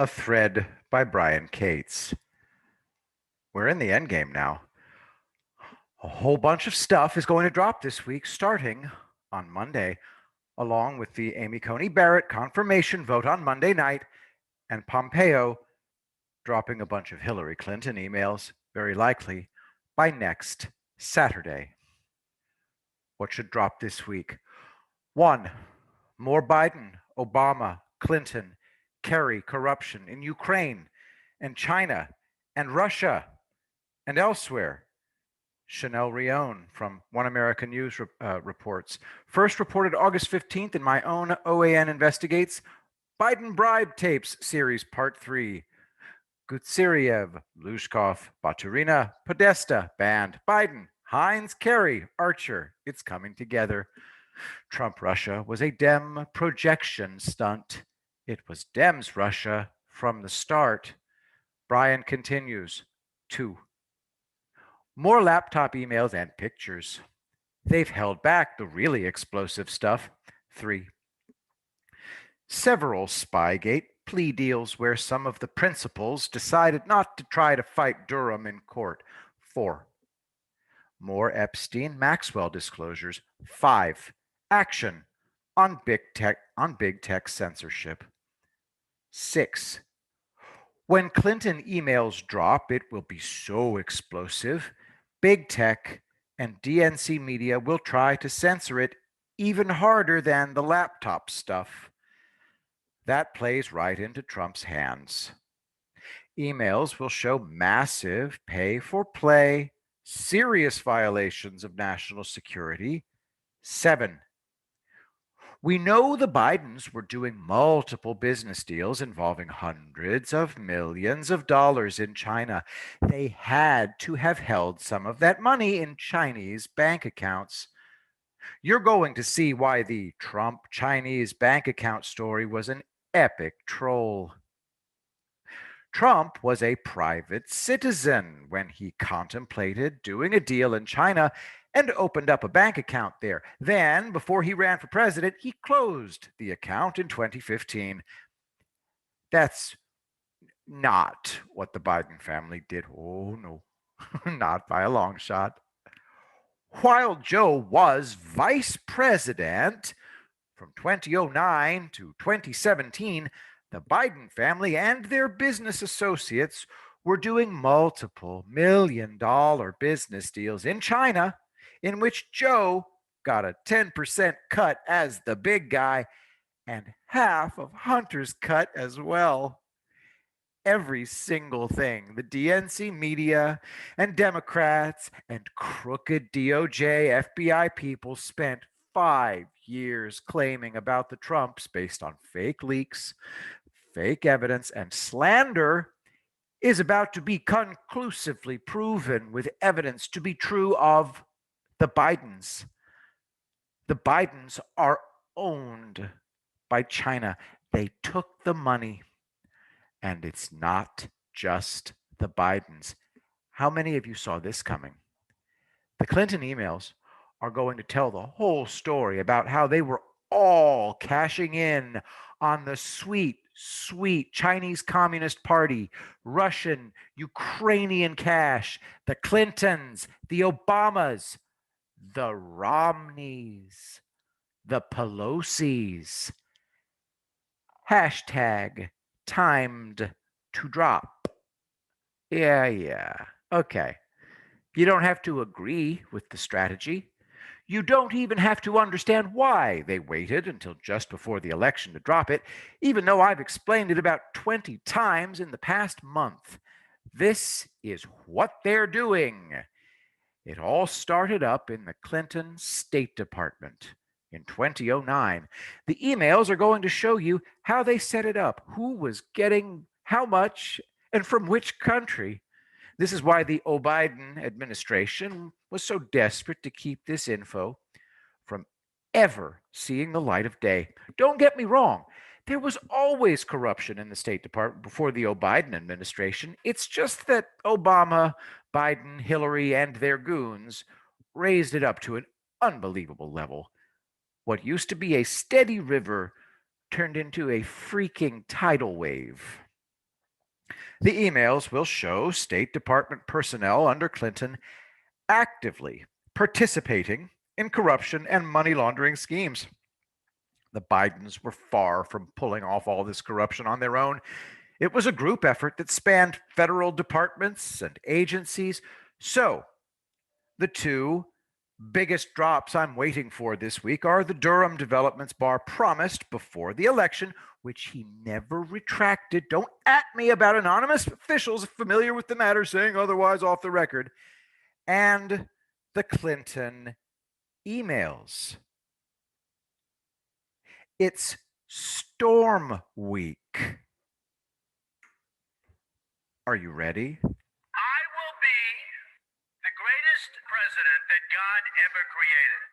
A thread by Brian Cates. We're in the endgame now. A whole bunch of stuff is going to drop this week, starting on Monday, along with the Amy Coney Barrett confirmation vote on Monday night, and Pompeo dropping a bunch of Hillary Clinton emails, very likely, by next Saturday. What should drop this week? 1. More Biden, Obama, Clinton, Kerry corruption in Ukraine and China and Russia and elsewhere. Chanel Rion from One American News reports. First reported August 15th in my own OAN Investigates Biden Bribe Tapes Series Part 3. Gutsiriev, Lushkov, Baturina, Podesta, banned. Biden, Hines, Kerry, Archer. It's coming together. Trump Russia was a Dem projection stunt. It was Dems Russia from the start. Brian continues. 2. More laptop emails and pictures. They've held back the really explosive stuff. 3. Several Spygate plea deals where some of the principals decided not to try to fight Durham in court. 4. More Epstein Maxwell disclosures. 5. Action on big tech censorship. 6. When Clinton emails drop, it will be so explosive, big tech and DNC media will try to censor it even harder than the laptop stuff. That plays right into Trump's hands. Emails will show massive pay-for-play, serious violations of national security. 7. We know the Bidens were doing multiple business deals involving hundreds of millions of dollars in China. They had to have held some of that money in Chinese bank accounts. You're going to see why the Trump Chinese bank account story was an epic troll. Trump was a private citizen when he contemplated doing a deal in China and opened up a bank account there. Then, before he ran for president, he closed the account in 2015. That's not what the Biden family did. Oh, no, not by a long shot. While Joe was vice president from 2009 to 2017, the Biden family and their business associates were doing multiple million-dollar business deals in China in which Joe got a 10% cut as the big guy and half of Hunter's cut as well. Every single thing the DNC media and Democrats and crooked DOJ, FBI people spent 5 years claiming about the Trumps based on fake leaks, fake evidence, and slander is about to be conclusively proven with evidence to be true of the Bidens. The Bidens are owned by China. They took the money. And it's not just the Bidens. How many of you saw this coming? The Clinton emails are going to tell the whole story about how they were all cashing in on the sweet, sweet Chinese Communist Party, Russian, Ukrainian cash, the Clintons, the Obamas, the Romneys, the Pelosi's. Hashtag timed to drop. Yeah. Okay. You don't have to agree with the strategy. You don't even have to understand why they waited until just before the election to drop it, even though I've explained it about 20 times in the past month. This is what they're doing. It all started up in the Clinton State Department in 2009. The emails are going to show you how they set it up, who was getting how much, and from which country. This is why the Biden administration was so desperate to keep this info from ever seeing the light of day. Don't get me wrong. There was always corruption in the State Department before the Biden administration. It's just that Obama, Biden, Hillary, and their goons raised it up to an unbelievable level. What used to be a steady river turned into a freaking tidal wave. The emails will show State Department personnel under Clinton actively participating in corruption and money laundering schemes. The Bidens were far from pulling off all this corruption on their own. It was a group effort that spanned federal departments and agencies. So, the two biggest drops I'm waiting for this week are the Durham developments Barr promised before the election, which he never retracted. Don't at me about anonymous officials familiar with the matter saying otherwise off the record. And the Clinton emails. It's Storm Week. Are you ready? I will be the greatest president that God ever created.